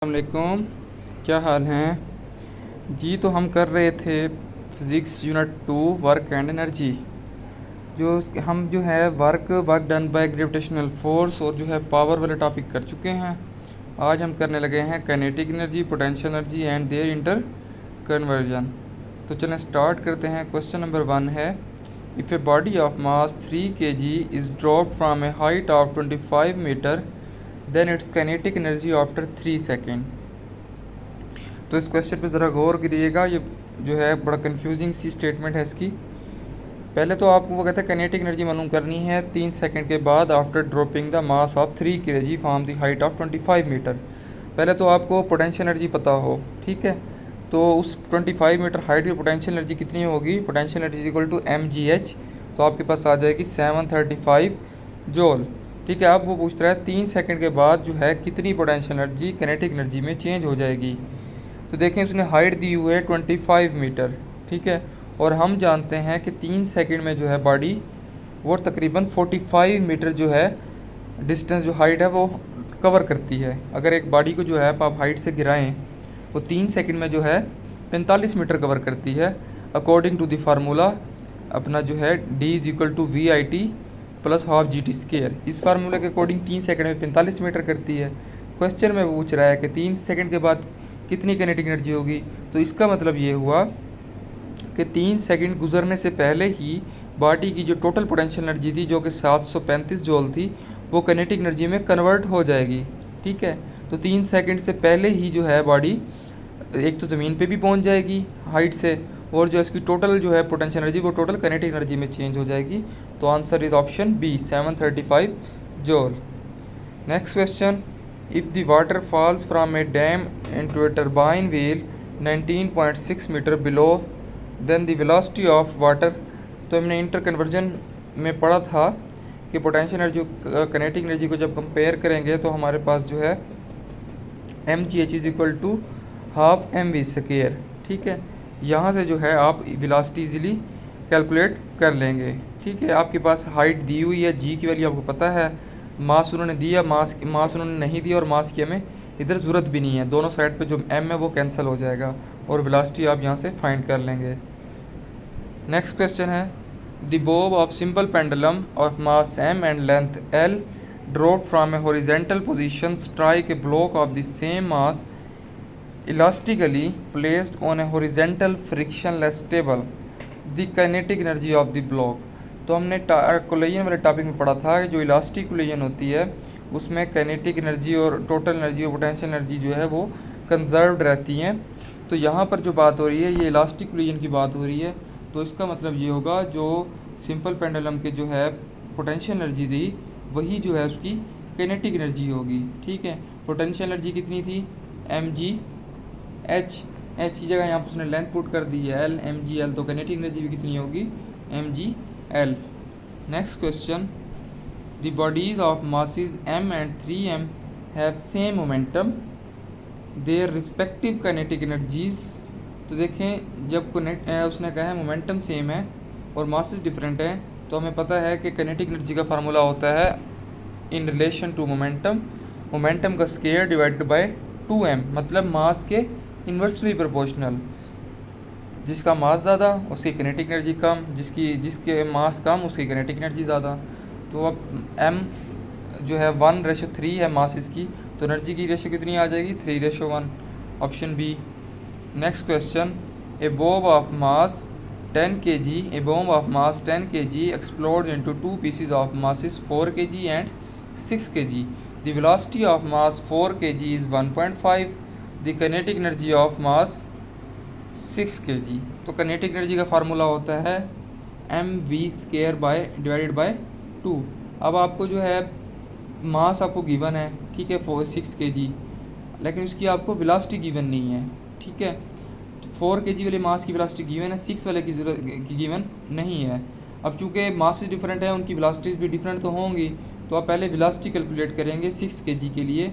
वालेकुम, क्या हाल हैं जी। तो हम कर रहे थे physics unit 2 work and energy. हम जो है work work done by gravitational force और जो है पावर वाले टॉपिक कर चुके हैं। आज हम करने लगे हैं kinetic energy, potential energy and their inter conversion. तो चलें स्टार्ट करते हैं। क्वेश्चन नंबर 1 है, if a body of mass 3 kg is dropped from a height of 25 metre then its kinetic energy after 3 second. तो इस क्वेश्चन पे ज़रा गौर करिएगा, ये जो है बड़ा कंफ्यूजिंग सी स्टेटमेंट है इसकी। पहले तो आपको वो कहते हैं काइनेटिक एनर्जी मालूम करनी है 3 सेकंड के बाद after dropping the mass of 3 kg from the height of 25 metre. पहले तो आपको पोटेंशियल एनर्जी पता हो, ठीक है। तो उस 25 मीटर हाइट की पोटेंशियल एनर्जी कितनी होगी? Potential energy equal to mgh। तो आपके पास आ जाएगी 735 जूल, ठीक है। अब वो पूछ रहा है 3 सेकंड के बाद जो है कितनी पोटेंशियल एनर्जी काइनेटिक एनर्जी में चेंज हो जाएगी। तो देखें उसने हाइट दी हुई है 25 मीटर, ठीक है। और हम जानते हैं कि 3 सेकंड में जो है बॉडी वो तकरीबन 45 मीटर जो है डिस्टेंस, जो हाइट है वो कवर करती है। अगर एक बॉडी को जो है आप हाइट से गिराएं, वो 3 सेकंड में जो है 45 मीटर कवर करती है, अकॉर्डिंग टू द फार्मूला अपना जो है d is equal to VIT plus half GT square. इस फार्मूले के अकॉर्डिंग 3 सेकंड में 45 मीटर करती है। क्वेश्चन में पूछ रहा है कि 3 सेकंड के बाद कितनी काइनेटिक एनर्जी होगी। तो इसका मतलब ये हुआ कि 3 सेकंड गुजरने से पहले ही बॉडी की जो टोटल पोटेंशियल एनर्जी थी, जो कि 735 जूल थी, वो काइनेटिक एनर्जी में कन्वर्ट हो जाएगी, ठीक है। तो 3 सेकंड से पहले ही जो है बॉडी एक तो ज़मीन पे भी पहुंच जाएगी हाइट से, और जो इसकी टोटल जो है पोटेंशियल एनर्जी वो टोटल काइनेटिक एनर्जी में चेंज हो जाएगी। तो answer is option B 735 joule. Next question, if the water falls from a dam into a turbine wheel 19.6 metre below then the velocity of water. तो हमने inter conversion में पढ़ा था कि पोटेंशियल एनर्जी काइनेटिक एनर्जी को जब compare करेंगे तो हमारे पास जो है mgh is equal to half mv square, ठीक है। यहाँ से जो है आप वेलोसिटी इजीली कैलकुलेट कर लेंगे, ठीक है। आपके पास हाइट दी हुई है, g की वैल्यू आपको पता है, मास उन्होंने दिया, मास उन्होंने नहीं दिया और मास की हमें इधर ज़रूरत भी नहीं है। दोनों साइड पे जो m है वो कैंसिल हो जाएगा और वेलोसिटी आप यहाँ से फाइंड कर लेंगे। नेक्स्ट क्वेश्चन है, the Bob of simple pendulum of mass m and length l dropped from A horizontal position strike a block of the same mass elastically placed on a horizontal frictionless table the kinetic energy of the block। तो हमने collision वाले topic में पढ़ा था कि जो elastic collision होती है उसमें काइनेटिक एनर्जी और टोटल एनर्जी और पोटेंशियल एनर्जी जो है वो कंजर्व्ड रहती हैं। तो यहाँ पर जो बात हो रही है ये इलास्टिक कोलिजन की बात हो रही है। तो इसका मतलब ये होगा जो सिंपल पेंडुलम के जो है पोटेंशियल एनर्जी थी वही जो है उसकी काइनेटिक एनर्जी होगी, ठीक है। पोटेंशियल एनर्जी कितनी थी? mgh की जगह यहाँ पर उसने लेंथ पुट कर दी है l mgl, तो काइनेटिक एनर्जी भी कितनी होगी? mgl। Next question, the bodies of masses m and 3m have same momentum their respective kinetic energies. तो देखें जब उसने कहा है मोमेंटम सेम है और मासेस डिफरेंट है, तो हमें पता है कि काइनेटिक एनर्जी का फार्मूला होता है इन रिलेशन टू मोमेंटम का स्क्वायर डिवाइडेड बाय 2m, मतलब मास के इन्वर्सली प्रोपोर्शनल। जिसका मास ज़्यादा उसकी काइनेटिक एनर्जी कम, जिसके मास कम उसकी काइनेटिक एनर्जी ज़्यादा। तो अब m जो है 1:3 है मास इसकी, तो एनर्जी की रेशो कितनी आ जाएगी? 3:1, option B. Next question, a bob of mass 10 kg explode into 2 pieces of masses 4 kg and 6 kg। The velocity of mass 4 kg is 1.5, the kinetic energy of mass 6 kg। तो kinetic energy का formula होता है mv square divided by 2। अब आपको जो है मास आपको given है, ठीक है, 6 kg, लेकिन उसकी आपको वेलोसिटी गिवन नहीं है, ठीक है। तो 4 kg वाले मास की वेलोसिटी गिवन है, 6 वाले की गिवन नहीं है। अब चूँकि मासेस डिफरेंट है उनकी वेलोसिटीज़ भी डिफरेंट तो होंगी, तो आप पहले वेलोसिटी कैलकुलेट करेंगे 6 kg के लिए।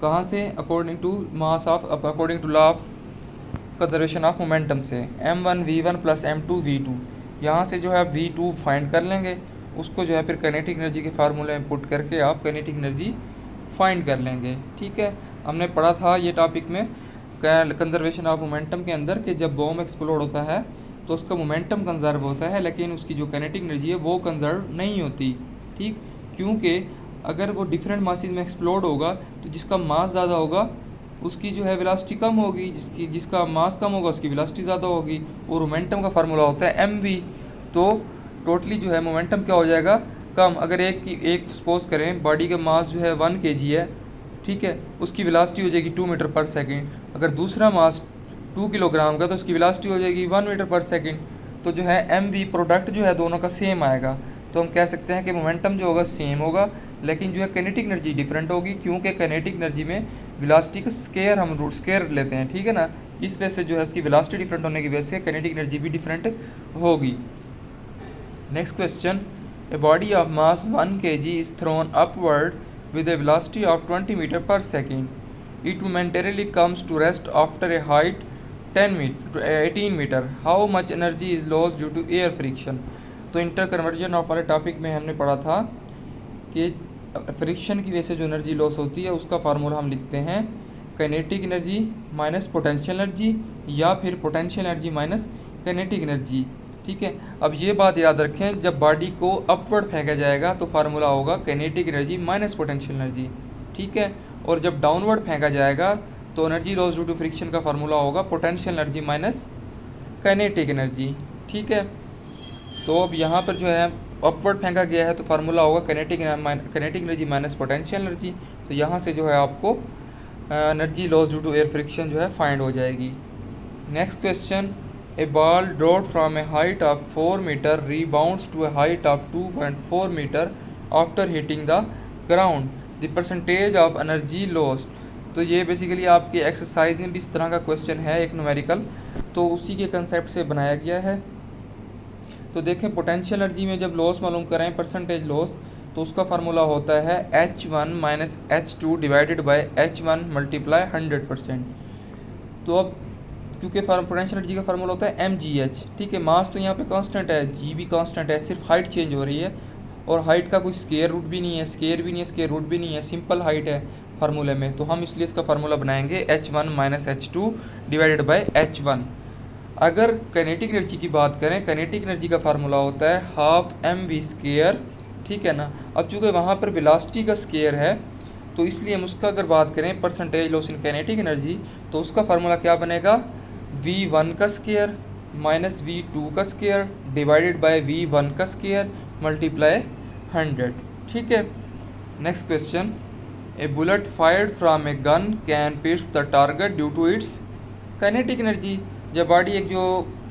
कहाँ से? According to law of conservation of momentum से, m1v1 प्लस m2v2। यहाँ से जो है v2 फाइंड कर लेंगे, उसको जो है फिर काइनेटिक एनर्जी के फार्मूले में पुट करके आप काइनेटिक एनर्जी फाइंड कर लेंगे, ठीक है। हमने पढ़ा था ये टॉपिक में कंजर्वेशन ऑफ मोमेंटम के अंदर कि जब बॉम्ब एक्सप्लोड होता है तो उसका मोमेंटम कंजर्व होता है, लेकिन उसकी जो काइनेटिक एनर्जी है वो कंजर्व नहीं होती। ठीक, क्योंकि अगर वो डिफरेंट मासेस में एक्सप्लोड होगा तो जिसका मास ज़्यादा होगा उसकी जो है वेलोसिटी कम होगी, जिसका मास कम होगा उसकी वेलोसिटी ज़्यादा होगी। और मोमेंटम का फार्मूला होता है mv। तो टोटली जो है मोमेंटम क्या हो जाएगा, कम। अगर एक सपोज करें बॉडी का मास जो है 1 kg है, ठीक है, उसकी वेलोसिटी हो जाएगी 2 मीटर पर सेकेंड। अगर दूसरा मास 2 किलोग्राम का तो उसकी वेलोसिटी हो जाएगी 1 मीटर पर सेकेंड। तो जो है mv प्रोडक्ट जो है दोनों का सेम आएगा। तो हम कह सकते हैं कि मोमेंटम जो होगा सेम होगा, लेकिन जो है काइनेटिक एनर्जी डिफरेंट होगी, क्योंकि काइनेटिक एनर्जी में वेलोसिटी का स्केयर हम रूट स्केयर लेते हैं, ठीक है ना। इस वजह से जो है उसकी वेलोसिटी डिफरेंट होने की वजह से काइनेटिक एनर्जी भी डिफरेंट होगी। Next question, a body of mass 1 kg is thrown upward with a velocity of 20 meter per second. It momentarily comes to rest after a height 18 meter. How much energy is lost due to air friction? तो inter conversion of वाले topic में हमने पढ़ा था कि friction की वजह से जो एनर्जी लॉस होती है उसका फार्मूला हम लिखते हैं kinetic energy minus potential energy, या फिर potential energy minus kinetic energy. ठीक है, अब ये बात याद रखें, जब बॉडी को अपवर्ड फेंका जाएगा तो फार्मूला होगा kinetic energy minus potential energy. ठीक है, और जब डाउनवर्ड फेंका जाएगा तो energy loss due to friction का फार्मूला होगा potential energy minus kinetic energy. ठीक है, तो अब यहाँ पर जो है अपवर्ड फेंका गया है तो फार्मूला होगा kinetic energy minus potential energy. तो यहाँ से जो है आपको energy loss due to air friction जो है फाइंड हो जाएगी। Next question, a ball dropped from a height of 4 meter rebounds to a height of 2.4 meter after hitting the ground. The percentage of energy lost. तो ये basically आपके exercise में भी इस तरह का क्वेश्चन है, एक न्यूमेरिकल, तो उसी के कंसेप्ट से बनाया गया है। तो देखें, पोटेंशियल एनर्जी में जब लॉस मालूम करें परसेंटेज लॉस, तो उसका फार्मूला होता है H1 minus H2 divided by H1 multiply 100%। तो अब क्योंकि पोटेंशियल एनर्जी का फार्मूला होता है mgh। ठीक है, मास तो यहाँ पे कांस्टेंट है, जी भी कांस्टेंट है, सिर्फ हाइट चेंज हो रही है, और हाइट का कोई स्केयर रूट भी नहीं है, स्केयर रूट भी नहीं है, सिंपल हाइट है फार्मूले में। तो हम इसलिए इसका फार्मूला बनाएंगे H1 minus H2 divided by H1। अगर काइनेटिक एनर्जी की बात करें, काइनेटिक एनर्जी का फार्मूला होता है हाफ mv स्केयर। ठीक है ना, अब चूँकि वहाँ पर वेलोसिटी का स्केयर है तो इसलिए हम उसका अगर बात करें percentage loss in kinetic energy, तो उसका फार्मूला क्या बनेगा, v1 का स्केयर माइनस v2 का स्केयर डिवाइडेड बाय v1 का स्केयर मल्टीप्लाई 100। ठीक है, next question, a bullet fired from a gun can pierce the target due to its kinetic energy. जब बॉडी एक जो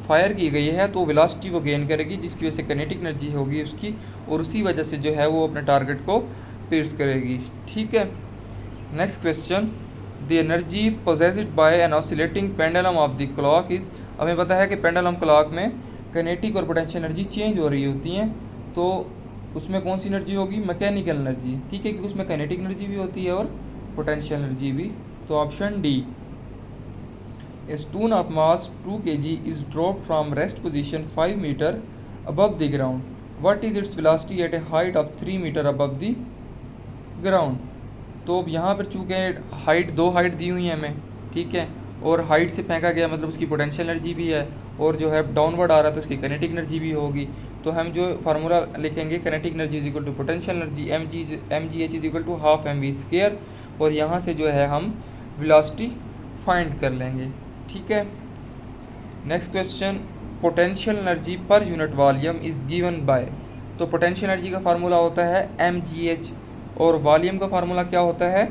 फायर की गई है तो वेलोसिटी वो गेन करेगी, जिसकी वजह से काइनेटिक एनर्जी होगी उसकी, और उसी वजह से जो है वो अपने टारगेट को पियर्स करेगी। ठीक है, next question, the energy possessed by an oscillating pendulum of the clock is. हमें पता है कि पेंडुलम क्लॉक में काइनेटिक और पोटेंशियल एनर्जी चेंज हो रही होती हैं, तो उसमें कौन सी एनर्जी होगी, मैकेनिकल एनर्जी। ठीक है, क्योंकि उसमें काइनेटिक एनर्जी भी होती है और पोटेंशियल एनर्जी भी। तो option D. A stone of mass 2 kg is dropped from rest position 5 metre above the ground, what is its velocity at a height of 3 metre above the ground. तो अब यहाँ पर चूँकि हाइट, दो height दी हुई है हमें, ठीक है, और हाइट से फेंका गया मतलब उसकी पोटेंशियल एनर्जी भी है, और जो है डाउनवर्ड आ रहा है तो उसकी काइनेटिक एनर्जी भी होगी। तो हम जो फार्मूला लिखेंगे kinetic energy is equal to potential energy mgh is equal to half mv square, और यहाँ से जो है हम वेलोसिटी फाइंड कर लेंगे। ठीक है, next question, potential energy per unit volume is given by. तो पोटेंशियल एनर्जी का फार्मूला होता है mgh, और वॉल्यूम का फार्मूला क्या होता है,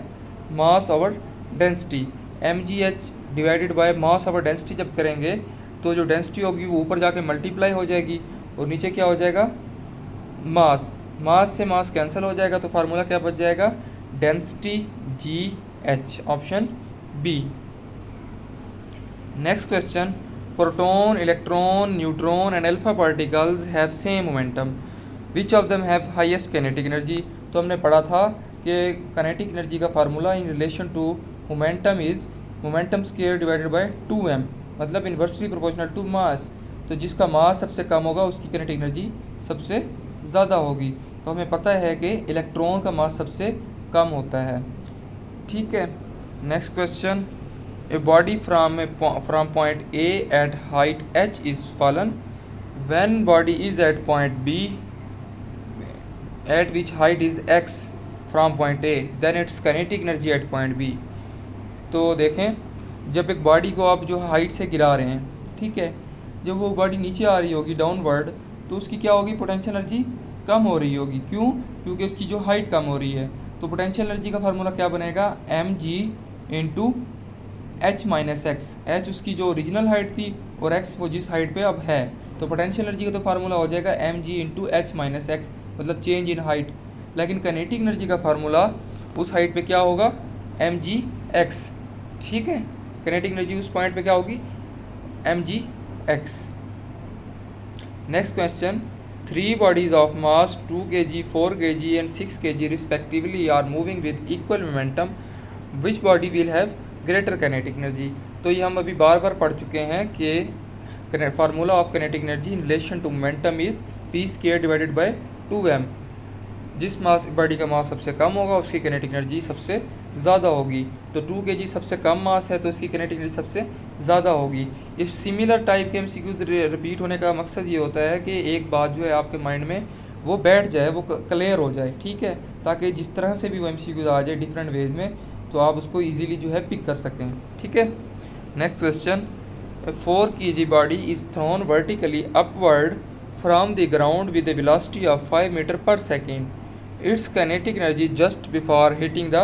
मास over density. mgh divided by mass over density जब करेंगे तो जो डेंसिटी होगी वो ऊपर जाके मल्टीप्लाई हो जाएगी, और नीचे क्या हो जाएगा, मास से मास कैंसिल हो जाएगा, तो फार्मूला क्या बच जाएगा, density gh, option B. Next question, proton, electron, neutron and alpha particles have same momentum, which of them have highest kinetic energy. तो हमने पढ़ा था कि काइनेटिक एनर्जी का formula in relation to momentum is momentum square divided by 2m, मतलब inversely proportional to mass. तो जिसका मास सबसे कम होगा उसकी काइनेटिक एनर्जी सबसे ज़्यादा होगी। तो हमें पता है कि इलेक्ट्रॉन का मास सबसे कम होता है। ठीक है, next question, a body from point A at height h is fallen when body is at point b at which height is x from point a then its kinetic energy at point b। तो देखें, जब एक body को आप जो height से गिरा रहे हैं, ठीक है, जब वो बॉडी नीचे आ रही होगी डाउनवर्ड, तो उसकी क्या होगी, पोटेंशियल एनर्जी कम हो रही होगी। क्यों? क्योंकि उसकी जो हाइट कम हो रही है। तो पोटेंशियल एनर्जी का फार्मूला क्या बनेगा, mg into H minus x. H उसकी जो ओरिजिनल हाइट थी और एक्स वो जिस हाइट पे अब है। तो पोटेंशियल एनर्जी का तो फार्मूला हो जाएगा mg into H minus x, मतलब चेंज इन हाइट। लेकिन काइनेटिक एनर्जी का फार्मूला उस हाइट पे क्या होगा, mg x, ठीक है। काइनेटिक एनर्जी उस पॉइंट पे क्या होगी, mg x। Next question, 3 bodies of mass 2 kg, 4 kg and 6 kg respectively are moving with equal momentum. Which body will have greater kinetic energy? तो ये हम अभी बार बार पढ़ चुके हैं कि formula of kinetic energy in relation to momentum is p square divided by 2m। जिस mass body का मास सबसे कम होगा उसकी किनेटिक एनर्जी सबसे ज़्यादा होगी। तो 2 kg सबसे कम मास है तो इसकी किनेटिक एनर्जी सबसे ज़्यादा होगी। इस सिमिलर टाइप के एमसीक्यूज रिपीट होने का मकसद ये होता है कि एक बात जो है आपके माइंड में वो बैठ जाए, वो क्लियर हो जाए, ठीक है, ताकि जिस तरह से भी वो एमसीक्यूज आ जाए डिफरेंट वेज में, तो आप उसको ईजीली जो है पिक कर सकें, ठीक है। Next question, 4 kg body is thrown vertically upward from the ground with a velocity of 5 metre per second. Its kinetic energy just before hitting the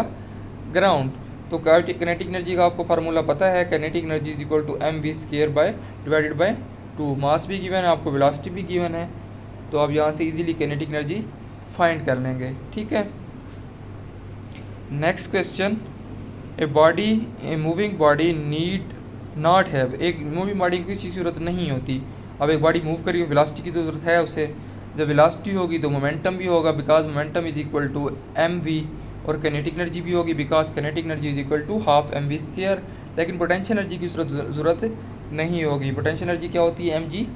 ground. तो काइनेटिक एनर्जी का आपको फार्मूला पता है, kinetic energy is equal to M V square by divided by 2। Mass भी given है, आपको velocity भी given है, तो आप यहाँ से इजीली काइनेटिक एनर्जी फाइंड कर लेंगे, ठीक है। Next question, a moving body need not have. एक मूविंग बॉडी की किसी जरूरत नहीं होती। अब एक बॉडी मूव करी, वेलोसिटी की तो ज़रूरत है उसे। जब वेलोसिटी होगी तो मोमेंटम भी होगा, because momentum is equal to M V, और काइनेटिक एनर्जी भी होगी because kinetic energy is equal to half M V square. लेकिन पोटेंशियल एनर्जी की ज़रूरत नहीं होगी। पोटेंशियल एनर्जी क्या होती है, M G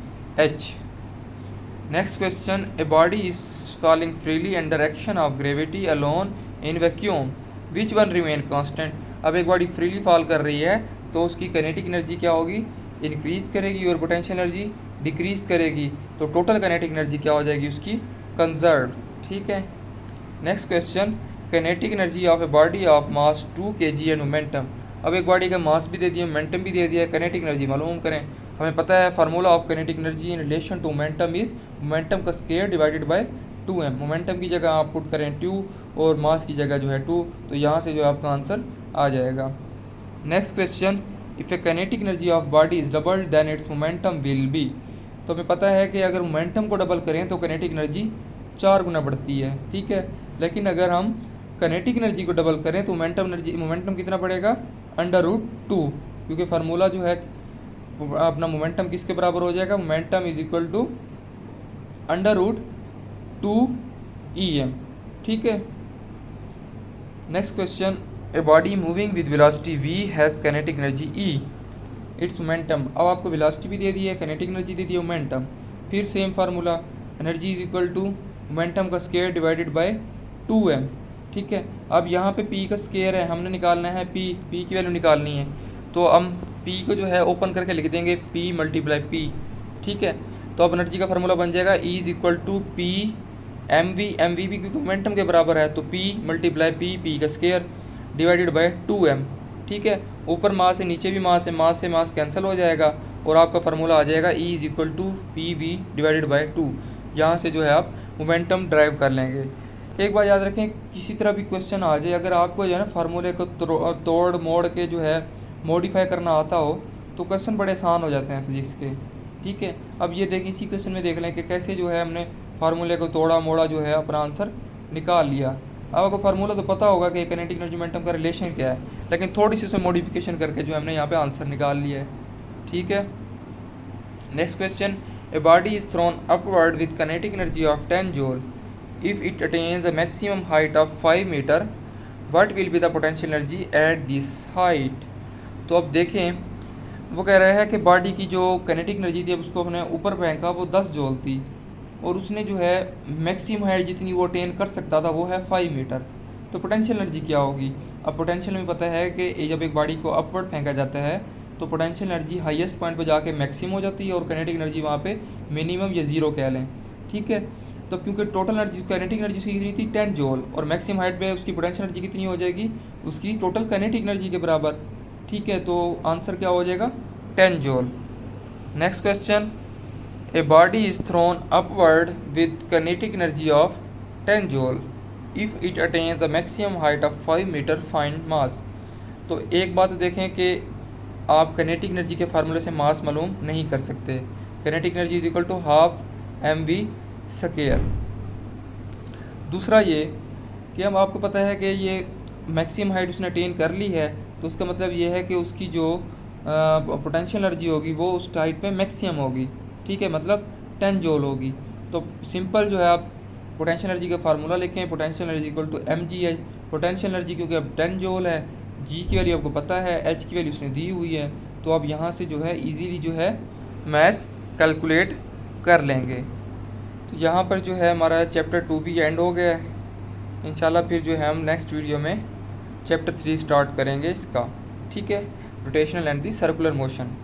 H. Next question, a body is falling freely under action of gravity alone in vacuum, which one remain constant. अब एक बॉडी फ्रीली फॉल कर रही है तो उसकी काइनेटिक एनर्जी क्या होगी, इंक्रीज करेगी, और पोटेंशियल एनर्जी डिक्रीज करेगी। तो टोटल काइनेटिक एनर्जी क्या हो जाएगी उसकी, कंजर्व, ठीक है। Next question, kinetic energy of A body of mass 2 kg and momentum. अब एक बॉडी का मास भी दे दिया, मोमेंटम भी दे दिया, काइनेटिक एनर्जी मालूम करें। हमें पता है formula of kinetic energy in relation to momentum is momentum का square divided by 2m। Momentum की जगह आप पुट करें 2 और मास की जगह जो है 2, तो यहाँ से जो आपका आंसर आ जाएगा। Next question, if a kinetic energy of body is doubled then its momentum will be. तो हमें पता है कि अगर मोमेंटम को डबल करें तो काइनेटिक एनर्जी 4 गुना बढ़ती है, ठीक है। लेकिन अगर हम काइनेटिक एनर्जी को डबल करें तो मोमेंटम कितना बढ़ेगा, √2, क्योंकि फार्मूला जो है अपना मोमेंटम किसके बराबर हो जाएगा, momentum is equal to √2em, ठीक है। Next question, a body moving with velocity v has kinetic energy E, it's momentum. अब आपको वेलोसिटी भी दे दी है, काइनेटिक एनर्जी दे दी है, मोमेंटम। फिर same formula, energy is equal to momentum का स्क्वायर डिवाइडेड बाय 2m, ठीक है। अब यहाँ पे p का स्क्वायर है, हमने निकालना है p की वैल्यू निकालनी है। तो हम p को जो है ओपन करके लिख देंगे p मल्टीप्लाई p, ठीक है। तो अब एनर्जी का फार्मूला बन जाएगा E is equal to p M V भी क्योंकि मोमेंटम के बराबर है, तो p मल्टीप्लाई p का स्क्वायर डिवाइडेड बाय 2m, ठीक है। ऊपर मास है, नीचे भी मास है, मास से मास कैंसिल हो जाएगा और आपका फार्मूला आ जाएगा E is equal to P V divided by 2। यहाँ से जो है आप मोमेंटम ड्राइव कर लेंगे। एक बात याद रखें, किसी तरह भी क्वेश्चन आ जाए, अगर आपको जो है ना फार्मूले को तोड़ मोड़ के जो है मॉडिफाई करना आता हो तो क्वेश्चन बड़े आसान हो जाते हैं फिजिक्स के, ठीक है। अब ये देखें, इसी क्वेश्चन में देख लें कि कैसे जो है हमने फार्मूले को तोड़ा मोड़ा जो है अपना आंसर निकाल लिया। अब आपको फार्मूला तो पता होगा कि काइनेटिक एनर्जी मोमेंटम का रिलेशन क्या है, लेकिन थोड़ी सी उसमें मॉडिफिकेशन करके जो हमने यहाँ पे आंसर निकाल लिया है, ठीक है। Next question, a body is thrown upward with kinetic energy of 10 joule if it attains a maximum height of 5 metre, what will be the potential energy at this height. तो अब देखें, वो कह रहा है कि बॉडी की जो काइनेटिक एनर्जी थी, अब उसको अपने ऊपर फेंका, वो 10 जूल थी, और उसने जो है मैक्सिमम हाइट जितनी वो अटेन कर सकता था वो है 5 मीटर। तो पोटेंशियल एनर्जी क्या होगी? अब पोटेंशियल में पता है कि जब एक बॉडी को अपवर्ड फेंका जाता है तो पोटेंशियल एनर्जी हाईएस्ट पॉइंट पर जाके मैक्सिमम हो जाती है और काइनेटिक एनर्जी वहाँ पे मिनिमम या ज़ीरो कह लें, ठीक है। तो क्योंकि टोटल एनर्जी काइनेटिक एनर्जी उसकी कितनी थी 10 जूल, और मैक्सिमम हाइट पे उसकी पोटेंशियल एनर्जी कितनी हो जाएगी उसकी टोटल काइनेटिक एनर्जी के बराबर, ठीक है। तो आंसर क्या हो जाएगा 10 joule. Next question, a body is thrown upward with kinetic energy of 10 joule if it attains the maximum height of 5 metre find mass. तो एक बात तो देखें कि आप काइनेटिक एनर्जी के फार्मूले से मास मालूम नहीं कर सकते। Kinetic energy is equal to half mv square. दूसरा ये कि अब आपको पता है कि ये मैक्सिमम हाइट उसने अटेन कर ली है, तो उसका मतलब ये है कि उसकी जो पोटेंशियल एनर्जी होगी वो उस हाइट पे मैक्सिमम होगी, ठीक है, मतलब 10 जूल होगी। तो सिंपल जो है आप पोटेंशियल एनर्जी का फार्मूला लिखें, potential energy equal to mg। Potential energy क्योंकि अब 10 जूल है, g की वैल्यू आपको पता है, h की वैल्यू उसने दी हुई है, तो आप यहाँ से जो है इजीली जो है मैथ्स कैलकुलेट कर लेंगे। तो यहाँ पर जो है हमारा चैप्टर 2 भी एंड हो गया है। इंशाल्लाह फिर जो है हम नेक्स्ट वीडियो में चैप्टर 3 स्टार्ट करेंगे इसका, ठीक है, rotational and the circular motion.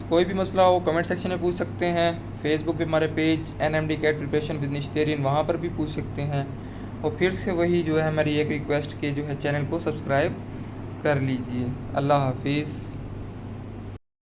कोई भी मसला हो कमेंट सेक्शन में पूछ सकते हैं, फेसबुक पे हमारे page NMD CAT preparation with निश्तेरिन वहाँ पर भी पूछ सकते हैं। और फिर से वही जो है हमारी एक रिक्वेस्ट के जो है चैनल को सब्सक्राइब कर लीजिए। अल्लाह हाफिज़।